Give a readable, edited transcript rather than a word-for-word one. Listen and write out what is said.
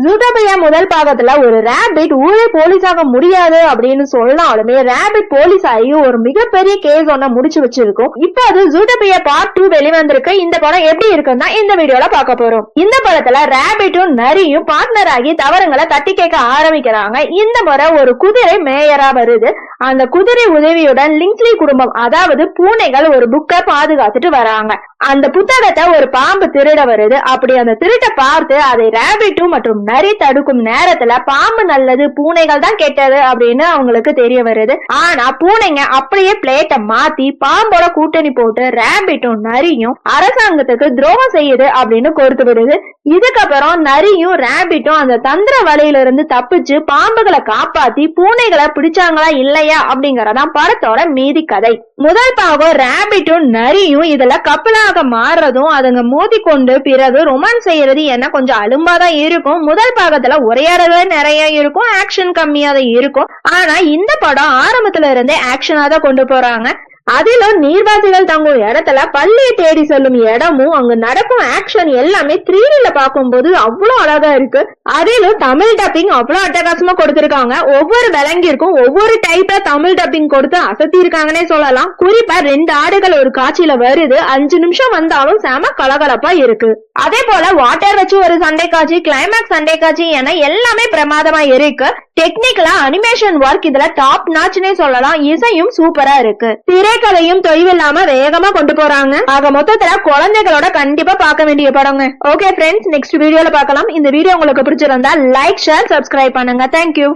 ஜூட்டோபியா முதல் பாகத்துல ஒரு ரேபிட் ஊரே போலீஸ் ஆக முடியாது அப்படின்னு சொன்னாலுமே ரேபிட் போலீஸ் ஆகி ஒரு மிகப்பெரிய கேஸ் ஒன்ன முடிச்சு வச்சிருக்கும். இப்ப அது ஜூட்டோபியா பார்ட் 2 வெளிவந்திருக்கு. இந்த படம் எப்படி இருக்குன்னா இந்த வீடியோல பார்க்க போறோம். இந்த படத்துல ரேபிட்டும் நரியும் பார்ட்னர் ஆகி தவறுங்களை தட்டி கேட்க ஆரம்பிக்கிறாங்க. இந்த முறை ஒரு குதிரை மேயரா வருது. அந்த குதிரை உதவியுடன் லிங்க்லி குடும்பம், அதாவது பூனைகள் ஒரு புக்கை பாதுகாத்துட்டு வராங்க. அந்த புத்தகத்தை ஒரு பாம்பு திருட வருது. அப்படி அந்த திருட்ட பார்த்து அதை ரேபிட்டும் மற்றும் நரி தடுக்கும் நேரத்துல பாம்பு நல்லது, பூனைகள் தான் கெட்டது அப்படின்னு அவங்களுக்கு தெரிய வருது. ஆனா பூனைங்க அப்படியே பிளேட்டை மாத்தி பாம்போட கூட்டணி போட்டு ரேபிட்டும் நரியும் அரசாங்கத்துக்கு துரோகம் செய்யுது அப்படின்னு கொடுத்து விடுது. இதுக்கப்புறம் நரியும் ரேபிட்டும் அந்த தந்திர வலையில இருந்து தப்பிச்சு பாம்புகளை காப்பாத்தி பூனைகளை பிடிச்சாங்களா இல்லையா அப்படிங்கறதான் படத்தோட மீதி கதை. முதல் பாகம் ரேபிட்டும் நரியும் இதுல கப்பலாக மாறுறதும் அதுங்க மோதி கொண்டு பிறகு ரொமான்ஸ் செய்யறது என்ன கொஞ்சம் அலும்பாதான் இருக்கும். முதல் பாகத்துல உரையாடவே நிறைய இருக்கும், ஆக்ஷன் கம்மியா தான் இருக்கும். ஆனா இந்த படம் ஆரம்பத்துல இருந்தே ஆக்ஷனா தான் கொண்டு போறாங்க. அதிலும் நீர்வாசிகள் தங்கும் இடத்துல பள்ளியை தேடி செல்லும் இடமும் அங்க நடக்கும் ஆக்ஷன் எல்லாமே 3Dல பார்க்கும்போது அவ்வளவு அழகா இருக்கு. அதிலும் தமிழ் டப்பிங் அவ்வளவு அட்டகாசமா கொடுத்திருக்காங்க. ஒவ்வொரு விலங்கிற்கும் ஒவ்வொரு டைப்ல தமிழ் டப்பிங் கொடுத்து அசத்தி இருக்காங்கன்னே சொல்லலாம். குறிப்பா 2 ஆடுகள் ஒரு காட்சியில வருது. 5 நிமிஷம் வந்தாலும் செம கலகலப்பா இருக்கு. அதே போல வாட்டர் வச்சு ஒரு சண்டை காட்சி, கிளைமேக்ஸ் சண்டை காட்சி என எல்லாமே பிரமாதமா இருக்கு. டெக்னிக்கலா அனிமேஷன் ஒர்க் இதுல டாப் நாச்னே சொல்லலாம். இசையும் சூப்பரா இருக்கு. திரைக்கதையும் தொய்வில்லாம வேகமா கொண்டு போறாங்க. ஆக மொத்தத்துல குழந்தைகளோட கண்டிப்பா பார்க்க வேண்டிய படங்க. ஓகே ஃப்ரெண்ட்ஸ், நெக்ஸ்ட் வீடியோல பார்க்கலாம். இந்த வீடியோ உங்களுக்கு பிடிச்சிருந்தா லைக், ஷேர், சப்ஸ்கிரைப் பண்ணுங்க. தேங்க்யூ.